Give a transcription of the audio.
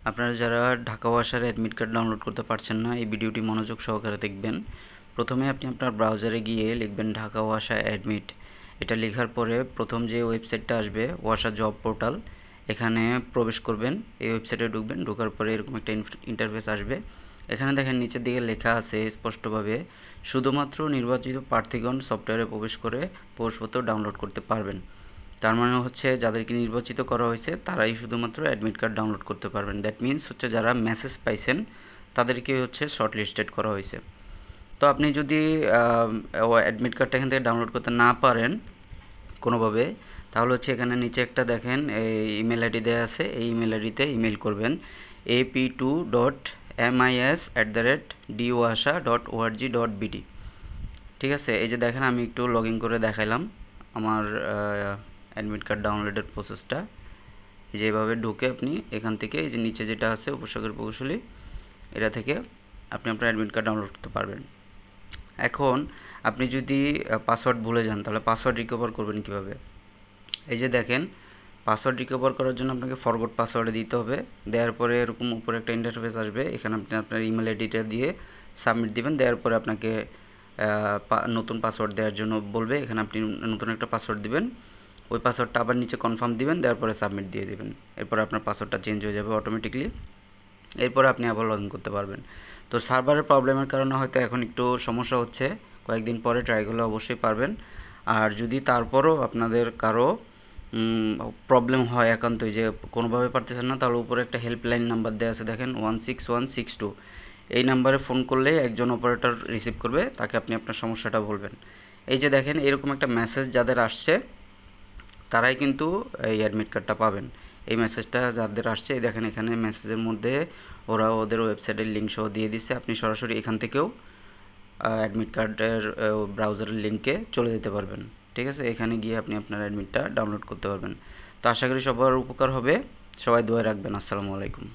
আপনারা যারা ঢাকা ওয়াসার অ্যাডমিট কার্ড ডাউনলোড করতে পারছেন না, এই ভিডিওটি মনোযোগ সহকারে দেখবেন। প্রথমে আপনি আপনার ব্রাউজারে গিয়ে লিখবেন ঢাকা ওয়াসা অ্যাডমিট। এটা লেখার পরে প্রথম যে ওয়েবসাইটটা আসবে ওয়াসা জব পোর্টাল, এখানে প্রবেশ করবেন। এই ওয়েবসাইটে ঢুকবেন, ঢোকার পরে এরকম একটা ইন্টারফেস আসবে। এখানে দেখেন নিচের দিকে লেখা আছে স্পষ্টভাবে, শুধুমাত্র নির্বাচিত প্রার্থীগণ সফটওয়্যারে প্রবেশ করে প্রবেশপত্র ডাউনলোড করতে পারবেন। তার মানে হচ্ছে যাদেরকে নির্বাচিত করা হয়েছে তারাই শুধুমাত্র অ্যাডমিট কার্ড ডাউনলোড করতে পারবেন। দ্যাট মিনস হচ্ছে যারা মেসেজ পাইছেন তাদেরকে হচ্ছে শর্ট লিস্টেড করা হয়েছে। তো আপনি যদি অ্যাডমিট কার্ডটা এখান থেকে ডাউনলোড করতে না পারেন কোনোভাবে, তাহলে হচ্ছে এখানে নিচে একটা দেখেন ইমেল আইডি দেওয়া আছে, এই ইমেল আইডিতে ইমেল করবেন ap2.mis@duasha.org.bt। ঠিক আছে, এই যে দেখেন আমি একটু লগ ইন করে দেখাইলাম আমার অ্যাডমিট কার্ড ডাউনলোডের প্রসেসটা। এই যে এভাবে ঢুকে আপনি এখান থেকে এই যে নিচে যেটা আছে উপসাগর প্রকৌশলী, এটা থেকে আপনি আপনার অ্যাডমিট কার্ড ডাউনলোড করতে পারবেন। এখন আপনি যদি পাসওয়ার্ড ভুলে যান তাহলে পাসওয়ার্ড রিকভার করবেন কীভাবে? এই যে দেখেন, পাসওয়ার্ড রিকভার করার জন্য আপনাকে ফরগট পাসওয়ার্ডে দিতে হবে। দেওয়ার পরে এরকম উপরে একটা ইন্টারফেস আসবে, এখানে আপনি আপনার ইমেল আইডিটা দিয়ে সাবমিট দিবেন। দেওয়ার পরে আপনাকে নতুন পাসওয়ার্ড দেওয়ার জন্য বলবে, এখানে আপনি নতুন একটা পাসওয়ার্ড দিবেন। ওই পাসওয়ার্ডটা আবার নিচে কনফার্ম দিবেন, দেওয়ার পরে সাবমিট দিয়ে দিবেন। এরপর আপনার পাসওয়ার্ডটা চেঞ্জ হয়ে যাবে অটোমেটিকলি। এরপর আপনি আবার লগ ইন করতে পারবেন। তো সার্ভারের প্রবলেমের কারণে হয়তো এখন একটু সমস্যা হচ্ছে, কয়েকদিন পরে ট্রাই করলে অবশ্যই পারবেন। আর যদি তারপরও আপনাদের কারো প্রবলেম হয় একান্তই যে কোনোভাবে পারতেছেন না, তাহলে উপরে একটা হেল্পলাইন নাম্বার দেওয়া আছে দেখেন 16162, এই নাম্বারে ফোন করলে একজন অপারেটর রিসিভ করবে, তাকে আপনি আপনার সমস্যাটা বলবেন। এই যে দেখেন এরকম একটা মেসেজ যাদের আসছে তারাই কিন্তু এই অ্যাডমিট কার্ডটা পাবেন। এই মেসেজটা যাদের আসছে এই দেখেন এখানে মেসেজের মধ্যে ওরা ওদের ওয়েবসাইটের লিঙ্ক সহ দিয়ে দিচ্ছে। আপনি সরাসরি এখান থেকেও অ্যাডমিট কার্ডের ব্রাউজারের লিঙ্কে চলে যেতে পারবেন। ঠিক আছে, এখানে গিয়ে আপনি আপনার অ্যাডমিটটা ডাউনলোড করতে পারবেন। তো আশা করি সবার উপকার হবে, সবাই দোয়া রাখবেন। আসসালামু আলাইকুম।